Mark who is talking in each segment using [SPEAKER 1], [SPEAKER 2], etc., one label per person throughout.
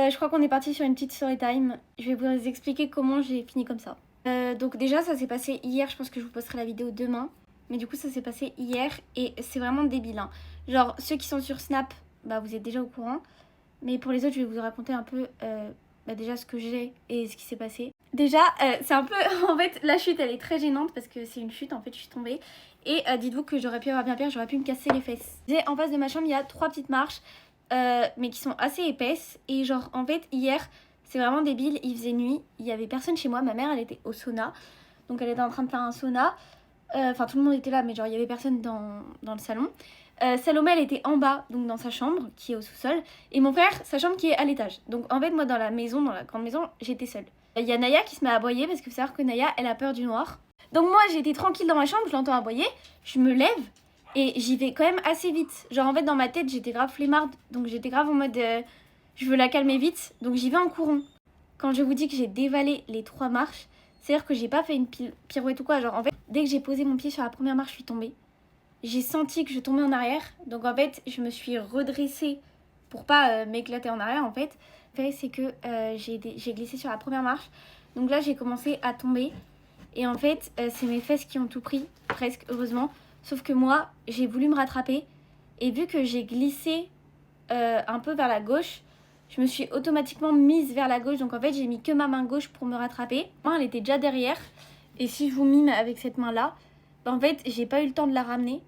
[SPEAKER 1] Je crois qu'on est parti sur une petite story time. Je vais vous expliquer comment j'ai fini comme ça. Donc déjà ça s'est passé hier, je pense que je vous posterai la vidéo demain. Mais du coup ça s'est passé hier et c'est vraiment débile hein. Genre ceux qui sont sur Snap, bah vous êtes déjà au courant. Mais pour les autres je vais vous raconter un peu déjà ce que j'ai et ce qui s'est passé. Déjà c'est un peu, en fait la chute elle est très gênante parce que c'est une chute en fait, je suis tombée. Et dites-vous que j'aurais pu avoir bien pire, j'aurais pu me casser les fesses. En face de ma chambre il y a 3 petites marches mais qui sont assez épaisses. Et genre en fait hier... C'est vraiment débile, il faisait nuit, il y avait personne chez moi, ma mère elle était au sauna, donc elle était en train de faire un sauna, enfin tout le monde était là mais genre il y avait personne dans le salon. Salomé elle était en bas, donc dans sa chambre qui est au sous-sol, et mon frère sa chambre qui est à l'étage. Donc en fait moi dans la maison, dans la grande maison, j'étais seule. Il y a Naya qui se met à aboyer parce qu'il faut savoir que Naya elle a peur du noir. Donc moi j'étais tranquille dans ma chambre, je l'entends aboyer, je me lève et j'y vais quand même assez vite. Genre en fait dans ma tête j'étais grave flemmarde, donc j'étais grave en mode... je veux la calmer vite, donc j'y vais en courant. Quand je vous dis que j'ai dévalé les 3 marches, c'est-à-dire que j'ai pas fait une pirouette ou quoi. Genre en fait, dès que j'ai posé mon pied sur la première marche, je suis tombée. J'ai senti que je tombais en arrière. Donc en fait, je me suis redressée pour pas m'éclater en arrière en fait. Le fait c'est que j'ai glissé sur la première marche. Donc là, j'ai commencé à tomber. Et en fait, c'est mes fesses qui ont tout pris, presque, heureusement. Sauf que moi, j'ai voulu me rattraper. Et vu que j'ai glissé un peu vers la gauche, je me suis automatiquement mise vers la gauche. Donc en fait j'ai mis que ma main gauche pour me rattraper. Ma main elle était déjà derrière. Et si je vous mime avec cette main là, bah, en fait j'ai pas eu le temps de la ramener.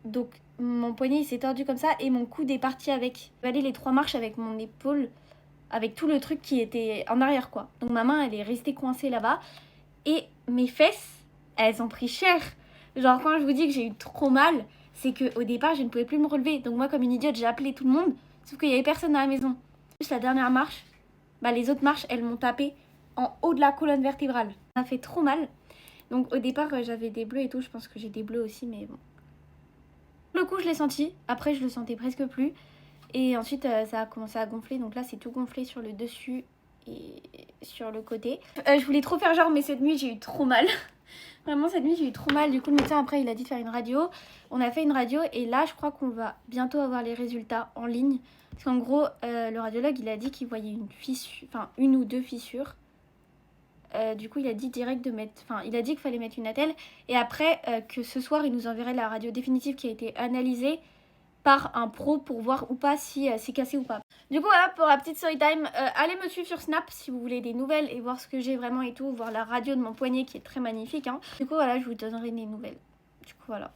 [SPEAKER 1] Donc mon poignet il s'est tordu comme ça et mon coude est parti avec. J'ai allé les 3 marches avec mon épaule, avec tout le truc qui était en arrière quoi. Donc ma main elle est restée coincée là-bas. Et mes fesses, elles ont pris cher. Genre quand je vous dis que j'ai eu trop mal, c'est qu'au départ je ne pouvais plus me relever. Donc moi comme une idiote j'ai appelé tout le monde. Sauf qu'il y avait personne dans la maison. Juste la dernière marche, bah les autres marches elles m'ont tapé en haut de la colonne vertébrale. Ça m'a fait trop mal. Donc au départ j'avais des bleus et tout, je pense que j'ai des bleus aussi mais bon. Le coup je l'ai senti, après je le sentais presque plus. Et ensuite ça a commencé à gonfler, donc là c'est tout gonflé sur le dessus et sur le côté. Je voulais trop faire genre mais cette nuit j'ai eu trop mal. Vraiment cette nuit j'ai eu trop mal, du coup le médecin après il a dit de faire une radio. On a fait une radio et là je crois qu'on va bientôt avoir les résultats en ligne. Parce qu'en gros le radiologue il a dit qu'il voyait une fissure, enfin une ou 2 fissures. Du coup il a dit direct de mettre, enfin il a dit qu'il fallait mettre une attelle. Et après que ce soir il nous enverrait la radio définitive qui a été analysée par un pro pour voir ou pas si c'est cassé ou pas. Du coup voilà pour la petite story time, allez me suivre sur Snap si vous voulez des nouvelles et voir ce que j'ai vraiment et tout, voir la radio de mon poignet qui est très magnifique hein. Du coup voilà je vous donnerai des nouvelles. Du coup voilà.